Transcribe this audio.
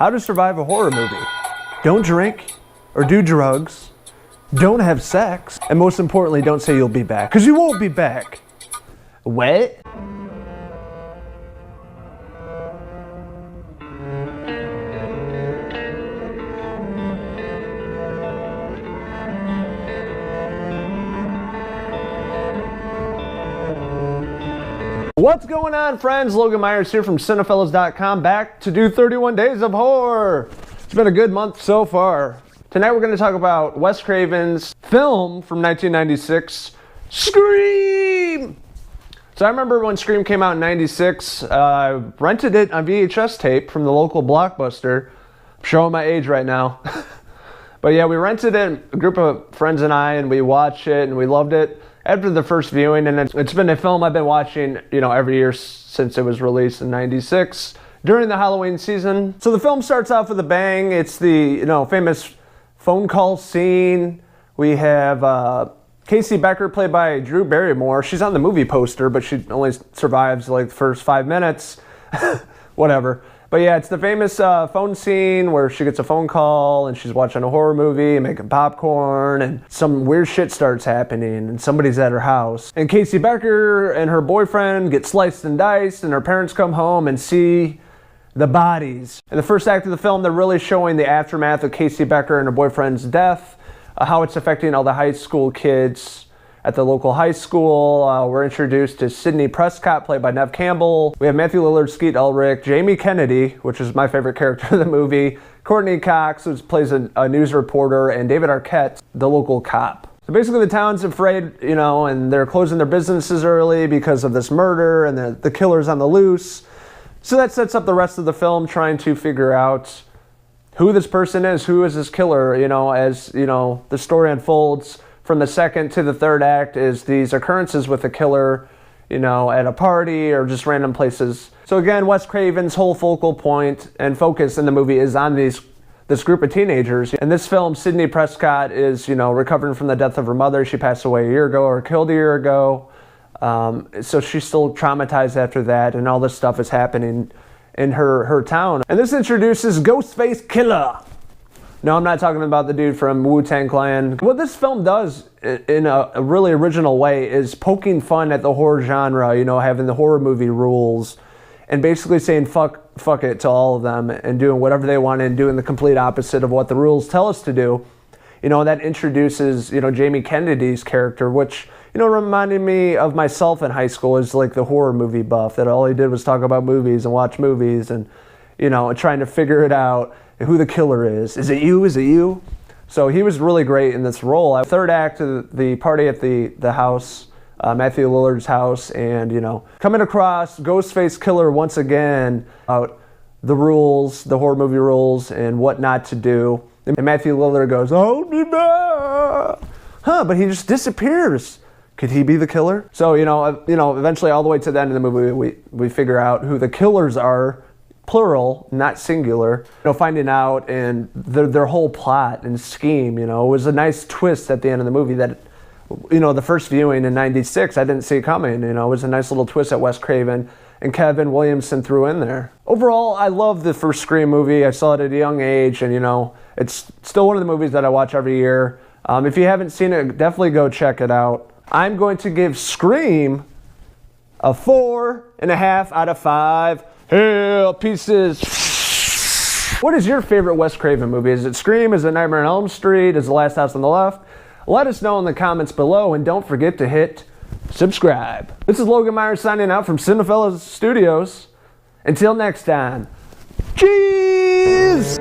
How to survive a horror movie. Don't drink or do drugs. Don't have sex. And most importantly, don't say you'll be back, because you won't be back. What? What's going on, friends? Logan Myers here from Cinephellas.com, back to do 31 Days of Horror. It's been a good month so far. Tonight we're going to talk about Wes Craven's film from 1996, Scream! So I remember when Scream came out in 96, I rented it on VHS tape from the local Blockbuster. I'm showing my age right now. But yeah, we rented it, a group of friends and I, and we watched it and we loved it after the first viewing, and it's been a film I've been watching, every year since it was released in 96 during the Halloween season. So the film starts off with a bang. It's the, famous phone call scene. We have Casey Becker, played by Drew Barrymore. She's on the movie poster, but she only survives like the first 5 minutes. Whatever. But yeah, it's the famous phone scene where she gets a phone call and she's watching a horror movie and making popcorn, and some weird shit starts happening and somebody's at her house. And Casey Becker and her boyfriend get sliced and diced, and her parents come home and see the bodies. In the first act of the film, they're really showing the aftermath of Casey Becker and her boyfriend's death, how it's affecting all the high school kids at the local high school. We're introduced to Sidney Prescott, played by Neve Campbell. We have Mathew, Lillard, Skeet, Ulrich, Jamie Kennedy, which is my favorite character in the movie, Courtney Cox, who plays a news reporter, and David Arquette, the local cop. So basically the town's afraid, and they're closing their businesses early because of this murder, and the killer's on the loose. So that sets up the rest of the film, trying to figure out who this person is, who is this killer, as, the story unfolds. From the second to the third act is these occurrences with the killer, at a party or just random places. So again, Wes Craven's whole focal point and focus in the movie is on this group of teenagers. In this film, Sidney Prescott is, recovering from the death of her mother. She passed away a year ago, or killed a year ago. So she's still traumatized after that, and all this stuff is happening in her town. And this introduces Ghostface Killah. No, I'm not talking about the dude from Wu-Tang Clan. What this film does in a really original way is poking fun at the horror genre, having the horror movie rules, and basically saying fuck it to all of them and doing whatever they want and doing the complete opposite of what the rules tell us to do. That introduces, Jamie Kennedy's character, which, reminded me of myself in high school as like the horror movie buff, that all he did was talk about movies and watch movies and, trying to figure it out. Who the killer is. Is it you? Is it you? So he was really great in this role. Third act of the party at the house, Mathew Lillard's house, and coming across Ghostface Killer once again, about the rules, the horror movie rules, and what not to do. And Mathew Lillard goes, "Oh, me back!" But he just disappears. Could he be the killer? So eventually, all the way to the end of the movie, we figure out who the killers are. Plural, not singular, finding out, and their whole plot and scheme, it was a nice twist at the end of the movie that, the first viewing in 96, I didn't see it coming, it was a nice little twist that Wes Craven and Kevin Williamson threw in there. Overall, I love the first Scream movie. I saw it at a young age, and, it's still one of the movies that I watch every year. If you haven't seen it, definitely go check it out. I'm going to give Scream a 4.5 out of 5. Hell pieces. What is your favorite Wes Craven movie? Is it Scream? Is it Nightmare on Elm Street? Is it Last House on the Left? Let us know in the comments below, and don't forget to hit subscribe. This is Logan Myers signing out from Cinephellas Studios. Until next time, cheese!